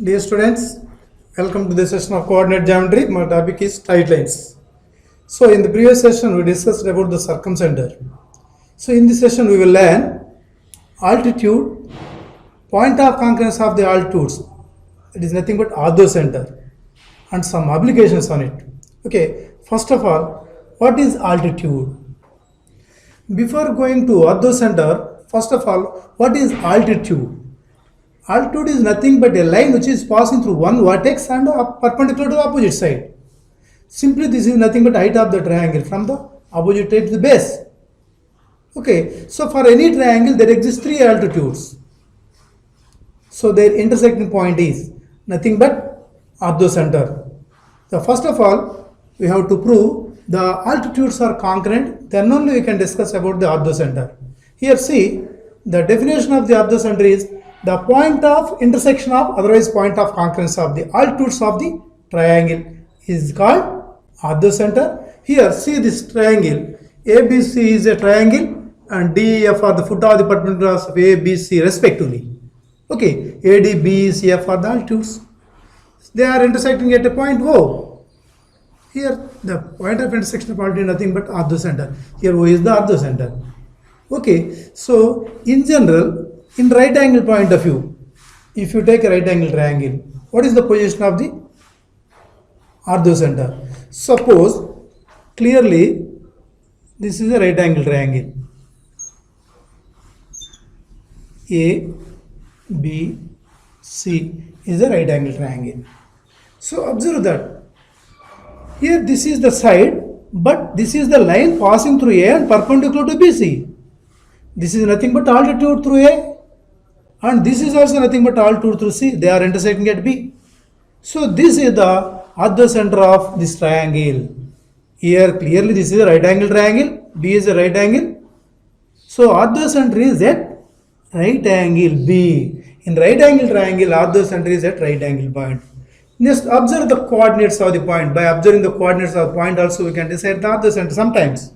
Dear students, welcome to the session of coordinate geometry. My topic is straight lines. So in the previous session we discussed about the circumcenter. So in this session we will learn altitude, point of concurrence of the altitudes. It is nothing but orthocenter and some obligations on it. Okay, first of all, what is altitude? Before going to orthocenter, first of all, what is altitude? Altitude is nothing but a line which is passing through one vertex and perpendicular to the opposite side. Simply this is nothing but height of the triangle from the opposite side to the base. Okay, so for any triangle there exist three altitudes. So their intersecting point is nothing but orthocenter. So first of all, we have to prove the altitudes are concurrent, then only we can discuss about the orthocenter. Here see, the definition of the orthocenter is the point of intersection of, otherwise point of concurrence of the altitudes of the triangle is called orthocenter. Here see this triangle, ABC is a triangle and DEF are the foot of the perpendiculars of ABC respectively. Okay, AD, BECF are the altitudes. They are intersecting at a point O. Here the point of intersection of altitude is nothing but orthocenter. Here O is the orthocenter. Okay, so in general, in right angle point of view, if you take a right angle triangle, what is the position of the orthocenter? Suppose clearly this is a right angle triangle. A, B, C is a right angle triangle. So observe that here this is the side, but this is the line passing through A and perpendicular to BC. This is nothing but altitude through A. And this is also nothing but altitude through C. They are intersecting at B. So this is the orthocenter of this triangle. Here clearly this is a right angle triangle. B is a right angle. So orthocenter is at right angle B. In right angle triangle, orthocenter is at right angle point. Next, observe the coordinates of the point. By observing the coordinates of the point also we can decide the orthocenter sometimes.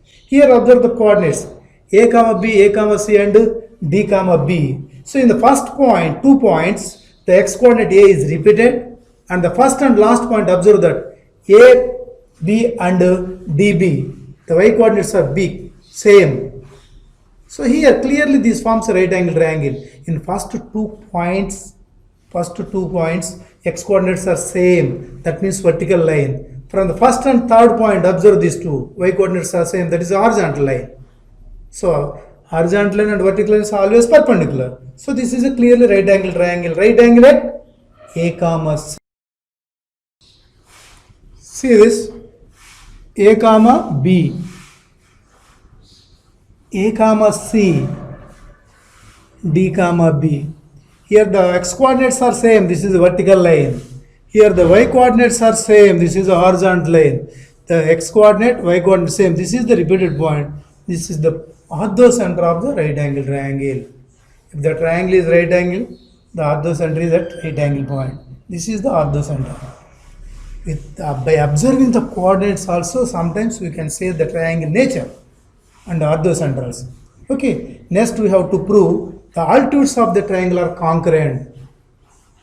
Here observe the coordinates A comma B, A comma C and D comma B. So in the first point, 2 points, the x coordinate A is repeated and the first and last point observe that A, B and DB, the y coordinates are B, same. So here clearly this forms a right angle triangle. In first two points, x coordinates are same, that means vertical line. From the first and third point observe these two, y coordinates are same, that is a horizontal line. So horizontal line and vertical line is always perpendicular. So this is a clearly right angle triangle. Right angle at A comma C. See this, A comma B, A comma C, D comma B. Here the x coordinates are same. This is a vertical line. Here the y coordinates are same. This is a horizontal line. The x coordinate, y coordinate same. This is the repeated point. This is the orthocenter of the right angle triangle. If the triangle is right angle, the orthocenter is at right angle point. This is the orthocenter. By observing the coordinates also, sometimes we can say the triangle nature and orthocenter also. Okay, next we have to prove the altitudes of the triangle are concurrent.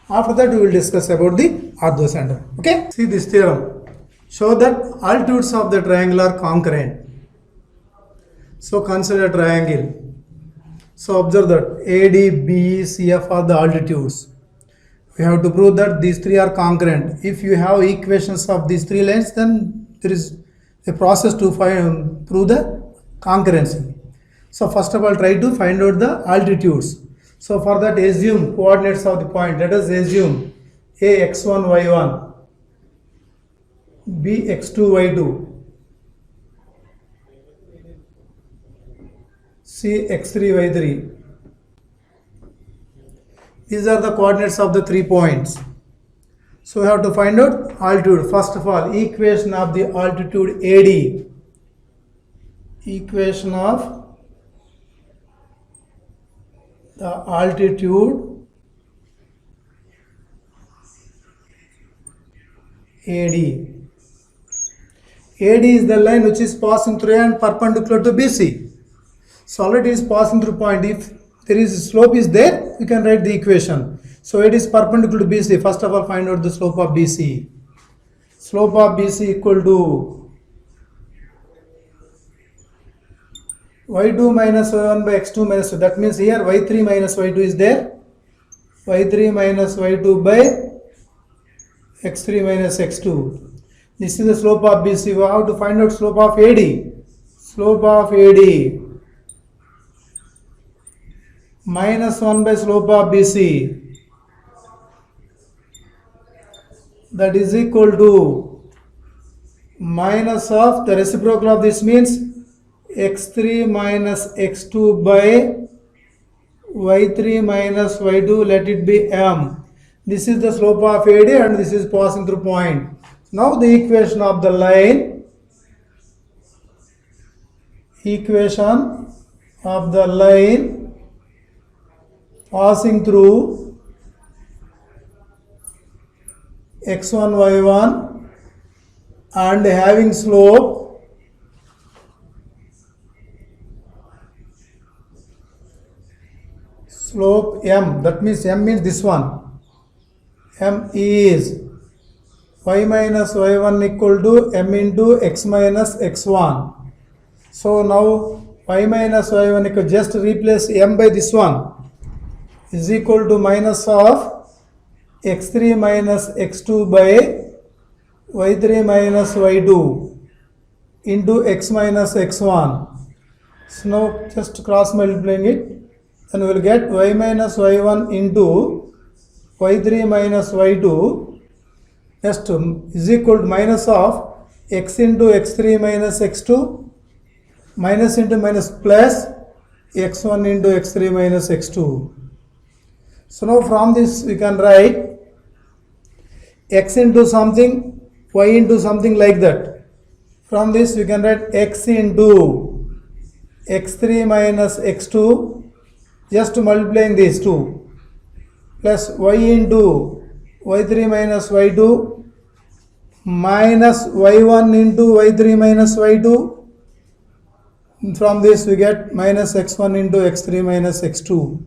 After that we will discuss about the orthocenter. Okay, see this theorem. Show that altitudes of the triangle are concurrent. So consider a triangle. So observe that AD, BE, CF are the altitudes. We have to prove that these three are concurrent. If you have equations of these three lines, then there is a process to prove the concurrency. So first of all, try to find out the altitudes. So for that, assume coordinates of the point. Let us assume A x1, y1, B x2, y2, C x3, y3. These are the coordinates of the 3 points. So we have to find out altitude. First of all, equation of the altitude AD. Equation of the altitude AD. AD is the line which is passing through and perpendicular to BC. Solid is passing through point. If there is slope is there, you can write the equation. So it is perpendicular to BC. First of all, find out the slope of BC. Slope of BC equal to y2 minus y1 by x2 minus 2. That means here y3 minus y2 is there. y3 minus y2 by x3 minus x2. This is the slope of BC. We have to find out slope of AD. Slope of AD minus 1 by slope of BC. That is equal to minus of the reciprocal of this means x3 minus x2 by y3 minus y2, let it be m. This is the slope of AD and this is passing through point. Now the equation of the line, passing through x1 y1 and having slope m. That means m means this one. M is y minus y1 equal to m into x minus x1. So now y minus y1 equal, just replace m by this one, is equal to minus of x3 minus x2 by y3 minus y2 into x minus x1. So now just cross multiplying it, then we will get y minus y1 into y3 minus y2 just is equal to minus of x into x3 minus x2 minus into minus plus x1 into x3 minus x2. So now from this we can write x into something, y into something like that. From this we can write x into x3 minus x2, just multiplying these two, plus y into y3 minus y2 minus y1 into y3 minus y2. From this we get minus x1 into x3 minus x2.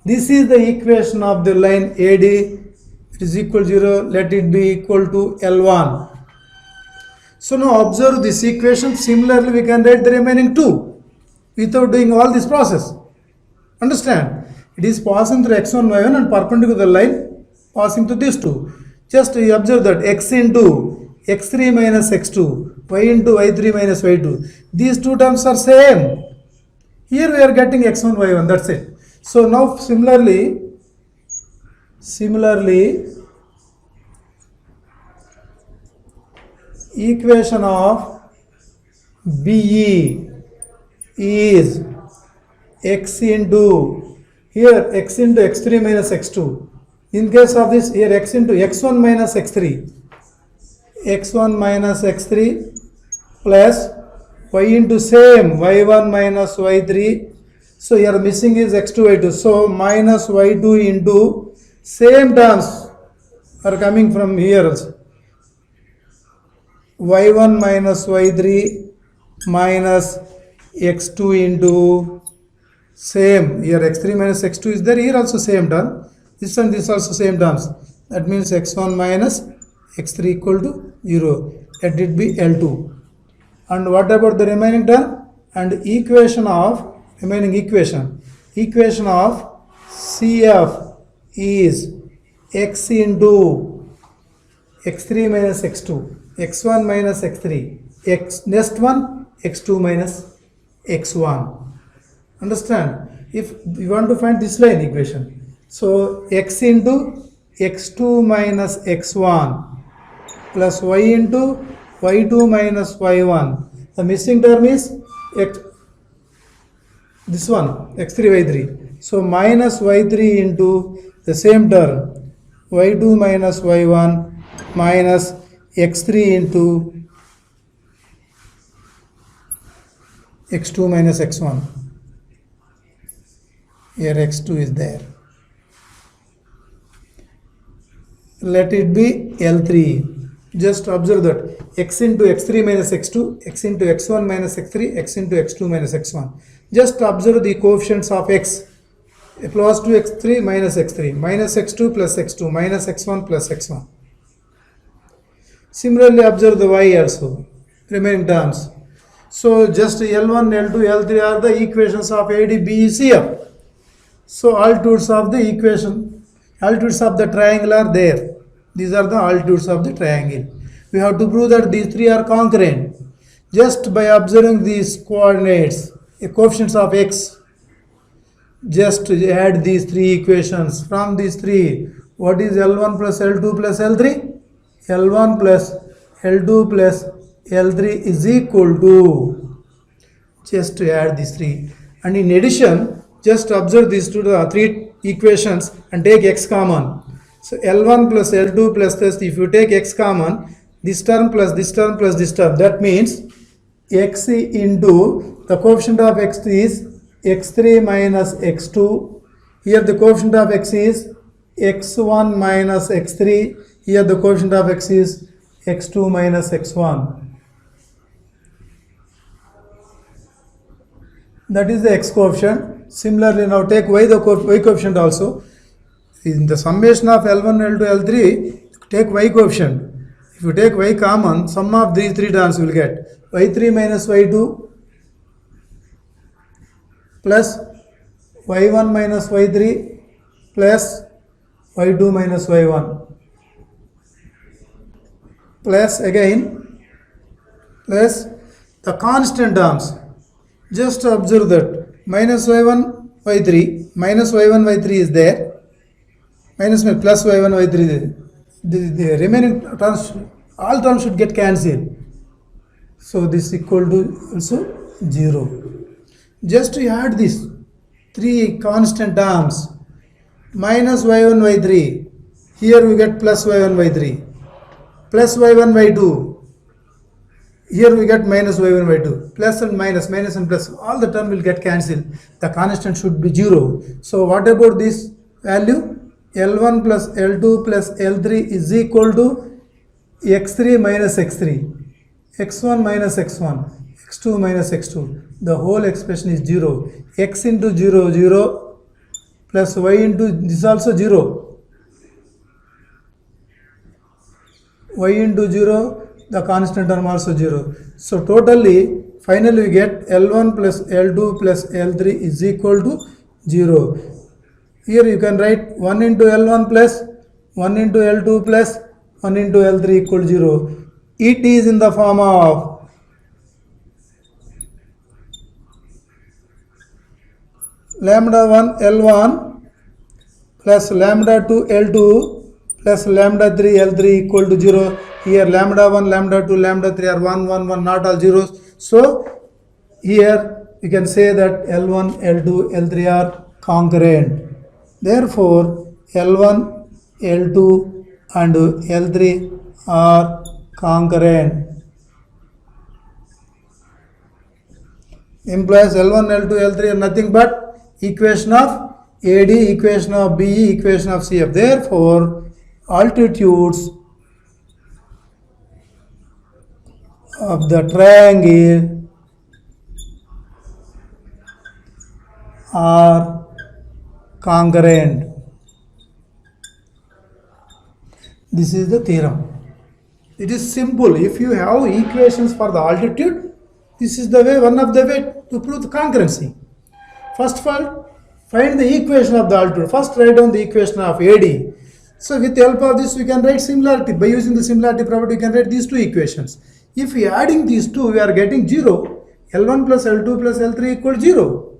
This is the equation of the line AD. It is equal to 0, let it be equal to L1. So now observe this equation. Similarly we can write the remaining two without doing all this process. Understand? It is passing through x1 y1 and perpendicular to the line passing to these two. Just you observe that x into x3 minus x2, y into y3 minus y2. These two terms are same. Here we are getting x1 y1, that's it. So now similarly equation of BE is x into, here x into x3 minus x2. In case of this, here x into x1 minus x3. x1 minus x3 plus y into same y1 minus y3. So here missing is x2 y2. So minus y2 into same terms are coming from here also. y1 minus y3 minus x2 into same, here x3 minus x2 is there, here also same term, this and this also same terms. That means x1 minus x3 equal to 0. Let it be L2. And what about the remaining term? And equation of CF is x into x3 minus x2, x1 minus x3, next one x2 minus x1. Understand? If you want to find this line equation, so x into x2 minus x1 plus y into y2 minus y1. The missing term is this one x3 y3. So minus y3 into the same term y2 minus y1 minus x3 into x2 minus x1. Here x2 is there. Let it be L3. Just observe that x into x3 minus x2, x into x1 minus x3, x into x2 minus x1. Just observe the coefficients of x. plus 2 x3 minus x3 minus x2 plus x2 minus x1 plus x1. Similarly, observe the y also, remaining terms. So just L1, L2, L3 are the equations of AD, BE, CF. So altitudes of the equation, altitudes of the triangle are there. These are the altitudes of the triangle. We have to prove that these three are concurrent. Just by observing these coordinates, the coefficients of x, just add these three equations. From these three, what is L1 plus L2 plus L3? L1 plus L2 plus L3 is equal to, just to add these three. And in addition, just observe these three equations and take x common. So L1 plus L2 plus this, if you take x common, this term plus this term plus this term, that means x into the coefficient of x is x3 minus x2. Here the coefficient of x is x1 minus x3. Here the coefficient of x is x2 minus x1. That is the x coefficient. Similarly, now take y, the y coefficient also. In the summation of L1, L2, L3, take y coefficient. If you take y common, sum of these three terms you will get y3 minus y2 plus y1 minus y3 plus y2 minus y1 plus again plus the constant terms. Just observe that minus y1 y3 minus y1 y3 is there, minus plus y1 y3, the remaining terms, all terms should get cancelled. So this equal to also 0. Just to add these three constant terms, minus y1 y3, here we get plus y1 y3, plus y1 y2, here we get minus y1 y2, plus and minus, minus and plus, all the term will get cancelled. The constant should be 0. So what about this value? L1 plus L2 plus L3 is equal to x3 minus x3, x1 minus x1, x2 minus x2. The whole expression is 0. X into 0, 0, plus y into, this is also 0. Y into 0, the constant term also 0. So totally, finally we get L1 plus L2 plus L3 is equal to 0. Here you can write 1 into L1 plus 1 into L2 plus 1 into L3 equal to 0. It is in the form of lambda 1 L1 plus lambda 2 L2 plus lambda 3 L3 equal to 0. Here lambda 1, lambda 2, lambda 3 are 1, 1, 1, not all zeros. So here you can say that L1, L2, L3 are concurrent. Therefore, L1, L2 and L3 are concurrent. Implies L1, L2, L3 are nothing but equation of AD, equation of BE, equation of CF. Therefore, altitudes of the triangle are concurrent. This is the theorem. It is simple. If you have equations for the altitude, this is the way, one of the way to prove the concurrency. First of all, find the equation of the altitude. First write down the equation of AD. So with the help of this, we can write similarity. By using the similarity property, we can write these two equations. If we are adding these two, we are getting 0. L1 plus L2 plus L3 equals 0.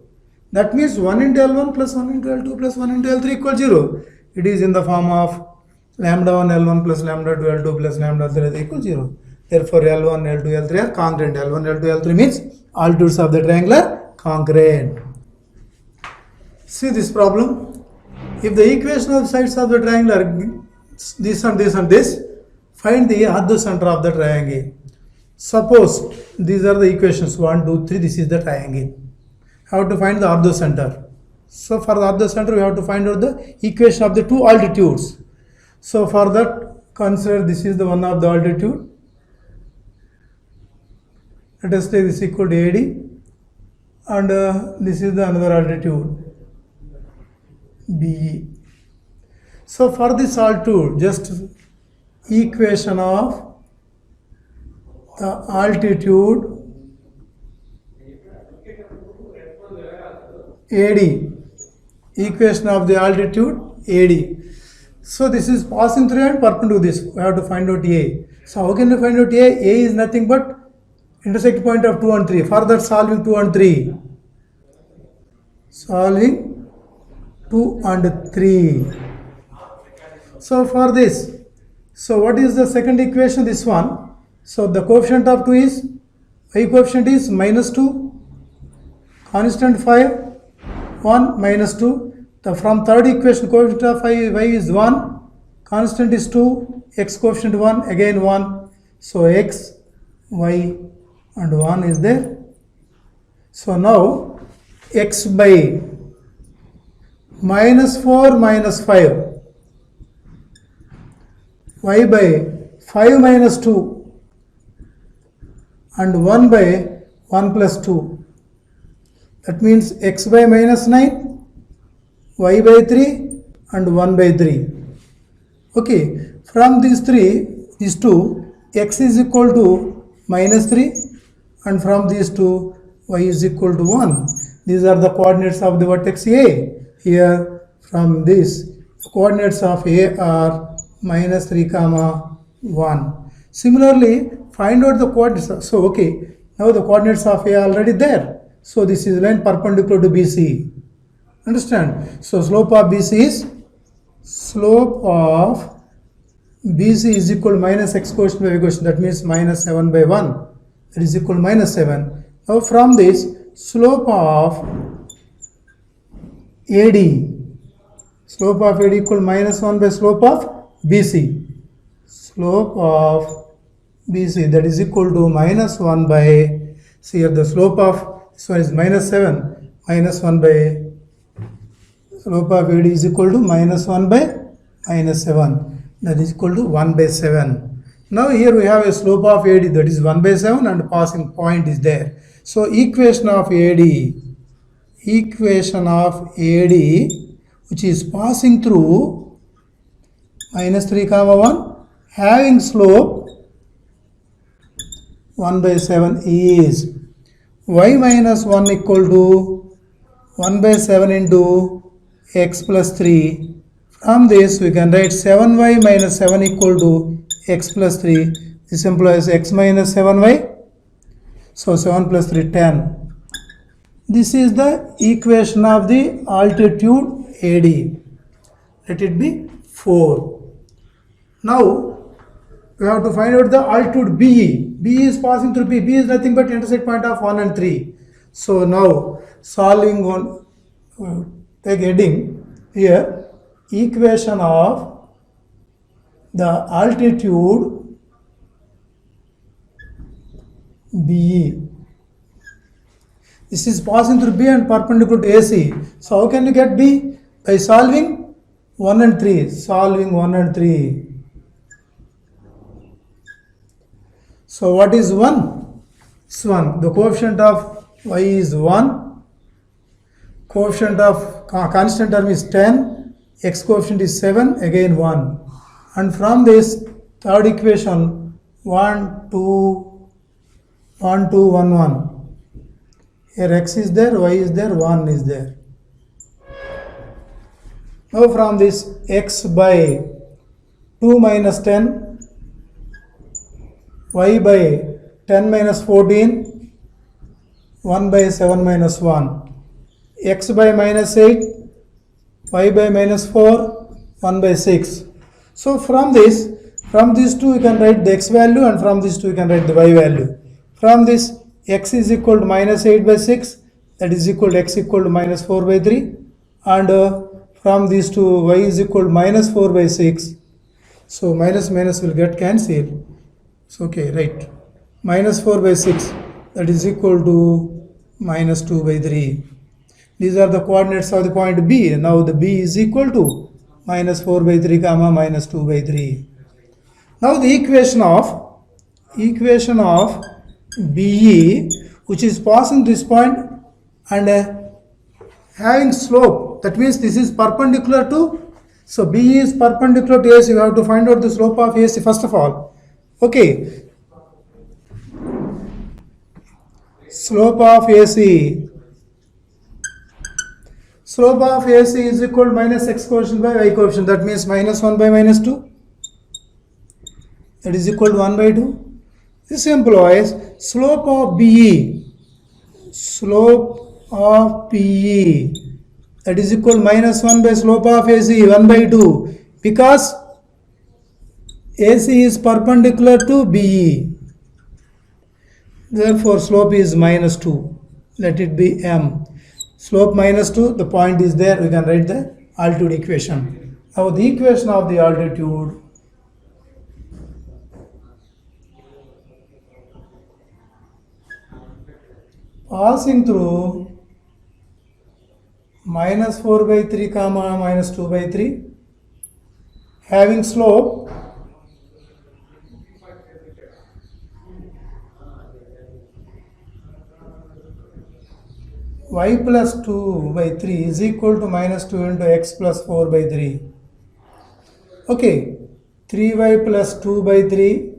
That means 1 into L1 plus 1 into L2 plus 1 into L3 equals 0. It is in the form of lambda 1 L1 plus lambda 2 L2 plus lambda 3 equals 0. Therefore, L1, L2, L3 are concurrent. L1, L2, L3 means altitudes of the triangle are concurrent. See this problem. If the equation of the sides of the triangle are this and this and this, find the other center of the triangle. Suppose these are the equations 1, 2, 3. This is the triangle. How to find the ortho center? So for the ortho center, we have to find out the equation of the two altitudes. So for that, consider this is the one of the altitude. Let us take this equal to AD, and this is the another altitude. BE. So for this altitude, just equation of the altitude AD, equation of the altitude AD. So this is passing through and perpendicular to this. We have to find out A. So how can we find out A? A is nothing but intersect point of 2 and 3. For that, solving 2 and 3. Solving 2 and 3. So for this, so what is the second equation? This one. So the coefficient of 2 is, y coefficient is minus 2, constant 5, 1 minus 2. From third equation, coefficient of y is 1, constant is 2, x coefficient 1, again 1. So x, y and 1 is there. So now x by minus 4 minus 5, y by 5 minus 2 and 1 by 1 plus 2. That means x by minus 9, y by 3 and 1 by 3. Okay, from these 2, x is equal to minus 3, and from these 2, y is equal to 1. These are the coordinates of the vertex A. Here from this, the coordinates of A are minus 3 comma 1. Similarly, find out the coordinates. So okay, now the coordinates of A are already there. So this is line perpendicular to BC. Understand? So slope of BC is equal to minus x quotient by y quotient. That means minus 7 by 1. That is equal to minus 7. Now from this, slope of AD equal to minus 1 by slope of BC. Slope of BC, that is equal to minus 1 by, see here the slope of this one is minus 7, minus 1 by slope of AD is equal to minus 1 by minus 7, that is equal to 1 by 7. Now here we have a slope of AD, that is 1 by 7, and passing point is there. So equation of AD, which is passing through minus 3 comma 1, having slope 1 by 7 is y minus 1 equal to 1 by 7 into x plus 3. From this we can write 7y minus 7 equal to x plus 3. This implies x minus 7y. So 7 plus 3, 10. This is the equation of the altitude AD. Let it be 4. Now we have to find out the altitude BE. BE is passing through P. B is nothing but intersect point of 1 and 3. So now solving one, take heading here, equation of the altitude BE. This is passing through B and perpendicular to AC. So how can you get B? By solving 1 and 3. Solving 1 and 3. So what is 1? It's 1. The coefficient of y is 1. Coefficient of constant term is 10. X coefficient is 7. Again 1. And from this third equation, 1, 2, 1, 2, 1, 1. Here x is there, y is there, 1 is there. Now from this x by 2 minus 10, y by 10 minus 14, 1 by 7 minus 1, x by minus 8, y by minus 4, 1 by 6. So from these two you can write the x value, and from these two you can write the y value. From this, x is equal to minus 8 by 6, that is equal to x equal to minus 4 by 3, and from these two, y is equal to minus 4 by 6. So minus minus will get cancelled. So okay, right. Minus 4 by 6, that is equal to minus 2 by 3. These are the coordinates of the point B. Now the B is equal to minus 4 by 3 comma minus 2 by 3. Now the equation of BE, which is passing this point and having slope slope. That means this is perpendicular to, so B is perpendicular to AC. You have to find out the slope of AC first of all. Okay. Slope of AC. Slope of AC is equal to minus x coefficient by y coefficient. That means minus 1 by minus 2. That is equal to 1 by 2. This implies slope of BE. Slope of PE. That is equal to minus 1 by slope of AC, 1 by 2. Because AC is perpendicular to BE. Therefore, slope is minus 2. Let it be M. Slope minus 2, the point is there. We can write the altitude equation. Now, the equation of the altitude. Passing through minus 4 by 3 comma minus 2 by 3. Having slope y plus 2 by 3 is equal to minus 2 into x plus 4 by 3. Okay, 3y plus 2 by 3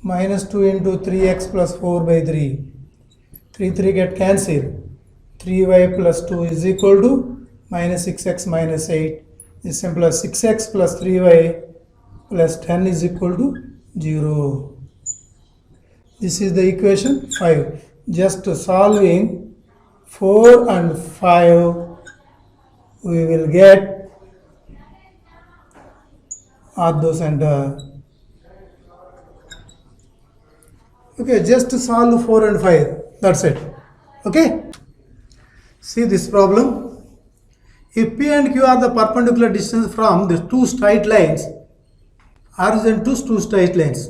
minus 2 into 3x plus 4 by 3. 3 get cancelled. 3y plus 2 is equal to minus 6x minus 8. This implies 6x plus 3y plus 10 is equal to 0. This is the equation 5. Just solving 4 and 5, we will get orthocenter. Okay, just solve 4 and 5. That's it. Okay. See this problem. If P and Q are the perpendicular distance from the two straight lines, origin to two straight lines.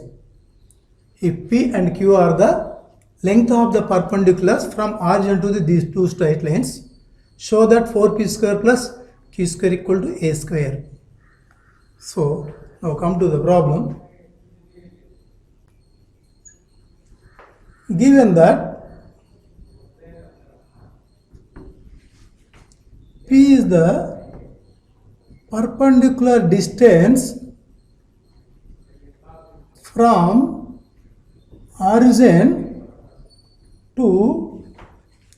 If P and Q are the length of the perpendiculars from origin to these two straight lines, show that 4p square plus q square equal to a square. So now come to the problem. Given that P is the perpendicular distance from origin to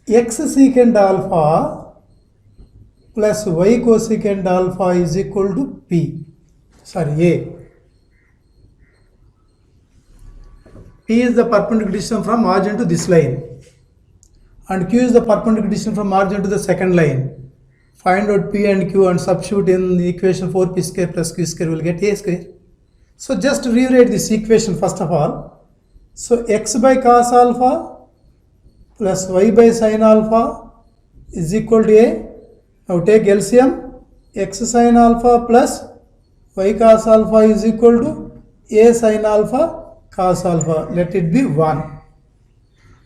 x secant alpha plus y cosecant alpha is equal to P. A. P is the perpendicular distance from origin to this line and Q is the perpendicular distance from origin to the second line. Find out P and Q and substitute in the equation 4p square plus q square will get a square. So just rewrite this equation first of all. So x by cos alpha plus y by sin alpha is equal to a. Now take LCM. X sin alpha plus y cos alpha is equal to a sin alpha cos alpha. Let it be 1.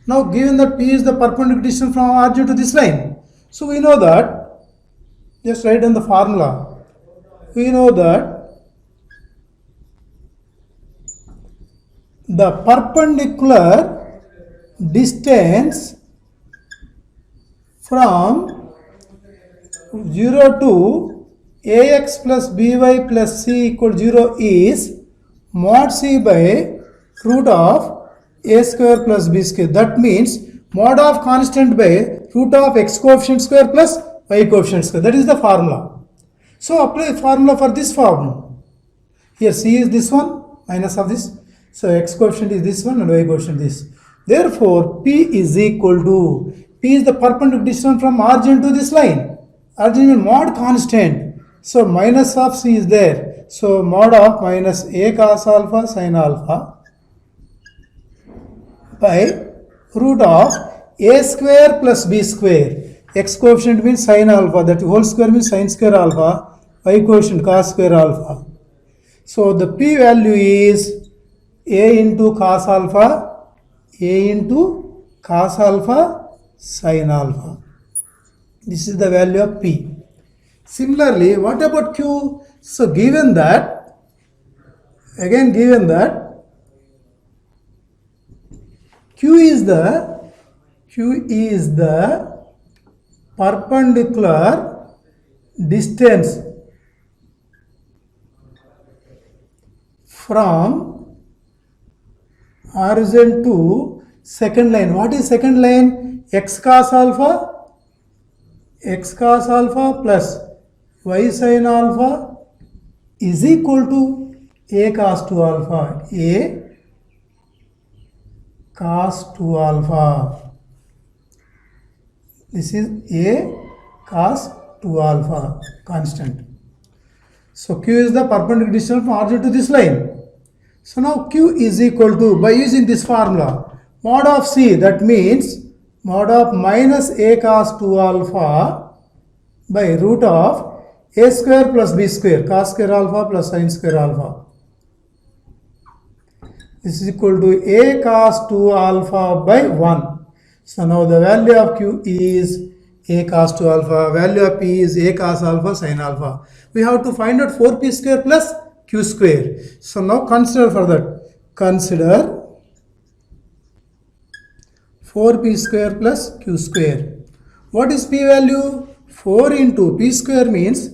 Now given that P is the perpendicular distance from origin to this line, so we know that, just write in the formula, we know that the perpendicular distance from 0 to ax plus by plus c equal to 0 is mod c by root of a square plus b square. That means mod of constant by root of x coefficient square plus y coefficient square. That is the formula. So apply the formula for this problem. Here c is this one minus of this. So x coefficient is this one and y coefficient this. Therefore P is equal to, P is the perpendicular distance from origin to this line. Origin is mod constant. So minus of c is there. So mod of minus a cos alpha sin alpha by root of a square plus b square. X coefficient means sin alpha, that whole square means sin square alpha, y coefficient cos square alpha. So the P value is a into cos alpha, a into cos alpha sin alpha. This is the value of P. Similarly, what about Q? So given that, again given that Q is the perpendicular distance from origin to second line. What is second line? X cos alpha plus y sin alpha is equal to a cos 2 alpha. A cos 2 alpha. This is a cos 2 alpha constant. So Q is the perpendicular distance from origin to this line. So now Q is equal to, by using this formula, mod of C, that means mod of minus a cos 2 alpha by root of a square plus b square, cos square alpha plus sin square alpha. This is equal to a cos 2 alpha by 1. So now the value of Q is a cos 2 alpha, value of P is a cos alpha sin alpha. We have to find out 4p square plus q square. So now consider for that. Consider 4p square plus q square. What is p value? 4 into p square means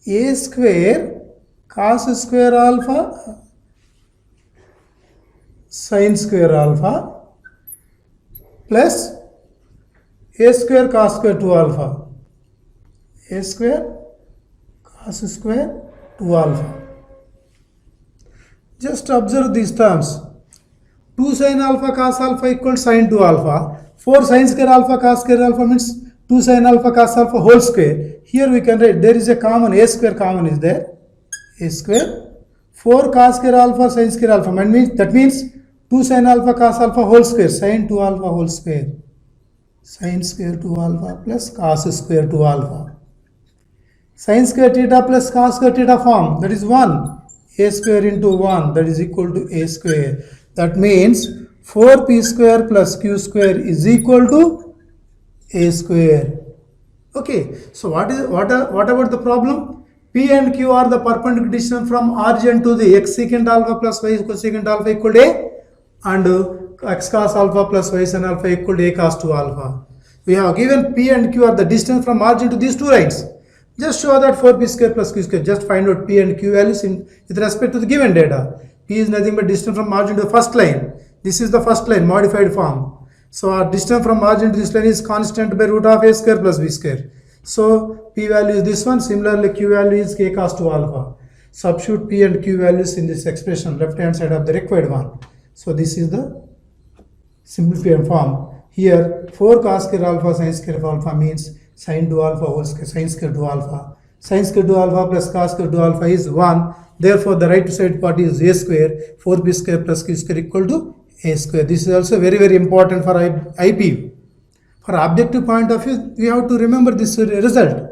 a square cos square alpha sin square alpha plus a square cos square 2 alpha. A square cos square 2 alpha. Just observe these terms. 2 sin alpha cos alpha equals sin 2 alpha. 4 sin square alpha cos square alpha means 2 sin alpha cos alpha whole square. Here we can write there is a common, a square common is there. A square. 4 cos square alpha sin square alpha. That means 2 sin alpha cos alpha whole square. Sin 2 alpha whole square. Sin square 2 alpha plus cos square 2 alpha. Sin square theta plus cos square theta form, that is 1. A square into 1, that is equal to a square. That means 4p square plus q square is equal to a square. Okay, so what about the problem? P and Q are the perpendicular distance from origin to the x secant alpha plus y cosecant alpha equal to a, and x cos alpha plus y sin alpha equal to a cos 2 alpha. We have given P and Q are the distance from origin to these two lines. Just show that 4p square plus q square. Just find out P and Q values with respect to the given data. P is nothing but distance from origin to the first line. This is the first line, modified form. So our distance from origin to this line is constant by root of a square plus b square. So P value is this one. Similarly, Q value is k cos 2 alpha. Substitute P and Q values in this expression, left hand side of the required one. So this is the simplified form. Here 4 cos square alpha sin square alpha means sin 2 alpha whole square, sin square 2 alpha. Sin square 2 alpha plus cos square 2 alpha is 1. Therefore, the right side part is a square. 4p square plus q square equal to a square. This is also very, very important for IP. For objective point of view, we have to remember this result.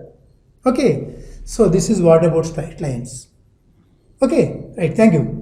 Okay. So this is what about straight lines. Okay. Right. Thank you.